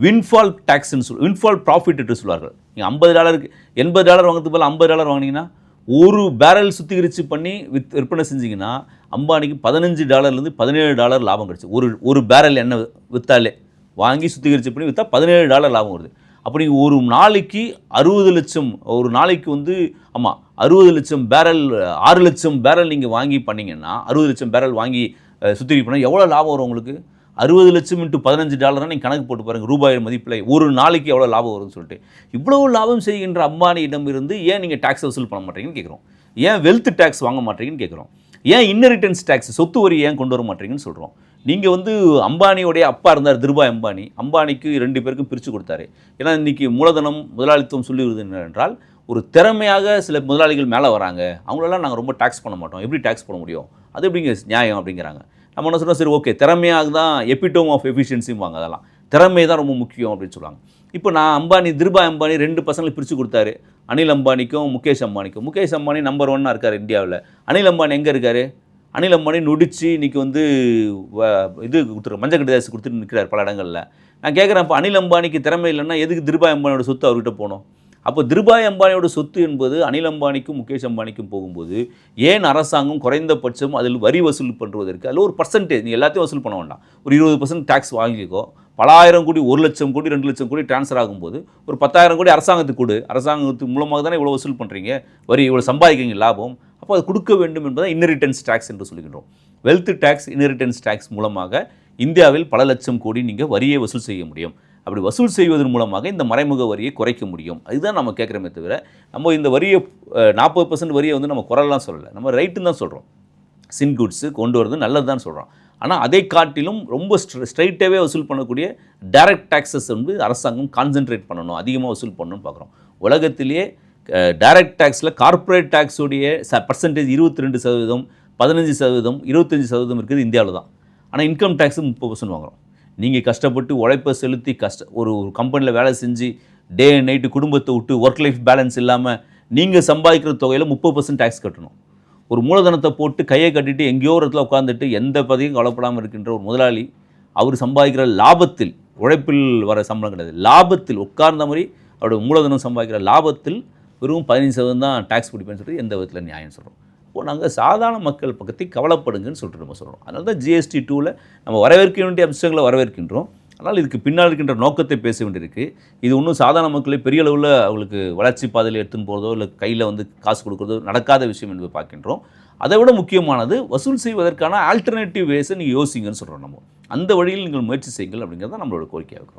Windfall டேக்ஸ்ன்னு windfall profit என்று சொல்வார்கள். நீங்கள் $50 $80 வாங்குறதுக்கு பதில் $50 வாங்கினீங்கன்னா ஒரு பேரல் சுத்திகரித்து பண்ணி விற்பனை செஞ்சிங்கன்னா அம்பானிக்கு $15 $17 லாபம் கிடச்சி. ஒரு பேரல் எண்ணெய் விற்றாலே வாங்கி சுத்திகரித்து பண்ணி விற்றா $17 லாபம் வருது. அப்படி ஒரு நாளைக்கு 60 லட்சம், ஒரு நாளைக்கு வந்து 60 லட்சம் பேரல், 6 லட்சம் பேரல் நீங்கள் வாங்கி பண்ணிங்கன்னா 60 லட்சம் பேரல் வாங்கி சுத்திகரிப்பு பண்ணால் எவ்வளோ லாபம் வரும் உங்களுக்கு? 60 லட்சம் × $15 நீங்கள் கணக்கு போட்டு பாருங்கள். ரூபாய் மதிப்பில் ஒரு நாளைக்கு எவ்வளோ லாபம் வரும்னு சொல்லிட்டு. இவ்வளோ லாபம் செய்கின்ற அம்பானியிடம் இருந்து ஏன் நீங்கள் டேக்ஸ் வசூல் பண்ண மாட்டீங்கன்னு கேட்குறோம். ஏன் வெல்த் டேக்ஸ் வாங்க மாட்டீங்கன்னு கேட்குறோம். ஏன் இன்ஹெரிட்டன்ஸ் டேக்ஸ், சொத்து வரி ஏன் கொண்டு வர மாட்டீங்கன்னு சொல்கிறோம். நீங்கள் வந்து அம்பானியோடைய அப்பா இருந்தார் திருபாய் அம்பானி. அம்பானிக்கு 2 பேருக்கும் பிரித்து கொடுத்தாரு. ஏன்னா இன்றைக்கி மூலதனம் முதலாளித்துவம் சொல்லி வருது என்னென்றால், ஒரு திறமையாக சில முதலாளிகள் மேலே வராங்க, அவங்களெல்லாம் நாங்கள் ரொம்ப டேக்ஸ் பண்ண மாட்டோம், எப்படி டேக்ஸ் பண்ண முடியும், அது எப்படிங்க நியாயம் அப்படிங்கிறாங்க. நம்ம என்ன சொல்கிறோம், சரி ஓகே, திறமையாக தான் எபிட்டோம் ஆஃப் எஃபிஷியன்சிம்பாங்க, அதெல்லாம் திறமை தான் ரொம்ப முக்கியம் அப்படின்னு சொல்லுவாங்க. இப்போ நான் திருபாய் அம்பானி 2 பசங்களை பிரித்து கொடுத்தாரு, அனில் அம்பானிக்கும் முகேஷ் அம்பானிக்கும். முகேஷ் அம்பானி நம்பர் 1 இருக்கார் இந்தியாவில். அனில் அம்பானி எங்கே இருக்கார்? அனில் அம்பானி நொடிச்சு இன்றைக்கி வந்து இது கொடுத்துரு மஞ்சள் கடிதாசு கொடுத்துட்டு நிற்கிறார் பல இடங்களில். நான் கேட்குறேன், இப்போ அனில் அம்பானிக்கு திறமை இல்லைன்னா எதுக்கு திருபாய் அம்பானியோட சொத்து அவர்கிட்ட போகணும்? அப்போ திருபாய் அம்பானியோட சொத்து என்பது அனில் அம்பானிக்கும் முகேஷ் அம்பானிக்கும் போகும்போது ஏன் அரசாங்கம் குறைந்தபட்சம் அதில் வரி வசூல் பண்ணுவதற்கு அதில் ஒரு பர்சன்டேஜ், நீ எல்லாத்தையும் வசூல் பண்ண வேண்டாம், ஒரு 20% டேக்ஸ் வாங்கிக்கோ, பல ஆயிரம் கோடி, 1 லட்சம் கோடி, 2 லட்சம் கோடி ட்ரான்ஸ்ஃபர் ஆகும்போது ஒரு 10,000 கோடி அரசாங்கத்துக்கு கொடு. அரசாங்கத்து மூலமாக தானே இவ்வளோ வசூல் பண்ணுறீங்க, வரி இவ்வளோ சம்பாதிக்கிறீங்க லாபம், அப்போ அது கொடுக்க வேண்டும் என்பதை இன்ஹெரிட்டன்ஸ் டேக்ஸ் என்று சொல்கின்றோம். வெல்த் டேக்ஸ், இன்ஹெரிட்டன்ஸ் டேக்ஸ் மூலமாக இந்தியாவில் பல லட்சம் கோடி நீங்கள் வரியை வசூல் செய்ய முடியும். அப்படி வசூல் செய்வதன் மூலமாக இந்த மறைமுக வரியை குறைக்க முடியும். அதுதான் நம்ம கேட்குறோமே தவிர, நம்ம இந்த வரியை 40% வரியை வந்து நம்ம குறைலாம் சொல்லலை, நம்ம ரைட்டுன்னு தான் சொல்கிறோம். சின்குட்ஸு கொண்டு வரது நல்லது தான் சொல்கிறோம். ஆனால் அதை காட்டிலும் ரொம்ப ஸ்ட்ரைட்டாகவே வசூல் பண்ணக்கூடிய டைரக்ட் டேக்ஸஸ் வந்து அரசாங்கம் கான்சென்ட்ரேட் பண்ணணும், அதிகமாக வசூல் பண்ணணும்னு பார்க்குறோம். உலகத்திலேயே டைரக்ட் டேக்ஸில் கார்ப்பரேட் டேக்ஸுடைய பர்சன்டேஜ் 22%, 15%, 25% இருக்குது இந்தியாவில் தான். ஆனால் இன்கம் டேக்ஸு 30% வாங்குகிறோம். நீங்கள் கஷ்டப்பட்டு உழைப்பை செலுத்தி ஒரு கம்பெனியில் வேலை செஞ்சு டே அண்ட் நைட்டு குடும்பத்தை விட்டு ஒர்க் லைஃப் பேலன்ஸ் இல்லாமல் நீங்கள் சம்பாதிக்கிற தொகையில் 30% டேக்ஸ் கட்டணும். ஒரு மூலதனத்தை போட்டு கையை கட்டிட்டு எங்கேயோ ஒரு இடத்துல உட்காந்துட்டு எந்த பதவியும் கவலைப்படாமல் இருக்கின்ற ஒரு முதலாளி, அவர் சம்பாதிக்கிற லாபத்தில், உழைப்பில் வர சம்பளம் கிடையாது, லாபத்தில் உட்கார்ந்த மாதிரி அவருடைய மூலதனம் சம்பாதிக்கிற லாபத்தில் வெறும் 15% தான் டேக்ஸ் பிடிப்பேன்னு சொல்லிட்டு எந்த விதத்தில் நியாயம் சொல்கிறோம். இப்போது நாங்கள் சாதாரண மக்கள் பக்கத்தை கவலைப்படுங்கன்னு சொல்லிட்டு நம்ம சொல்கிறோம். அதனால தான் GST 2ல் நம்ம வரவேற்க வேண்டிய அம்சங்களை வரவேற்கின்றோம். ஆனால் இதுக்கு பின்னால் இருக்கின்ற நோக்கத்தை பேச வேண்டியிருக்கு. இது இன்னும் சாதாரண மக்களை பெரிய அளவில் அவங்களுக்கு வளர்ச்சி பாதையில் எடுத்துன்னு போகிறதோ இல்லை கையில் வந்து காசு கொடுக்குறதோ நடக்காத விஷயம் என்று பார்க்கின்றோம். அதை விட முக்கியமானது வசூல் செய்வதற்கான ஆல்டர்னேட்டிவ் வேஸை நீங்கள் யோசிங்கன்னு சொல்கிறோம். நம்ம அந்த வழியில் நீங்கள் முயற்சி செய்யுங்கள் அப்படிங்கிறத நம்மளோட கோரிக்கையாக இருக்கிறோம்.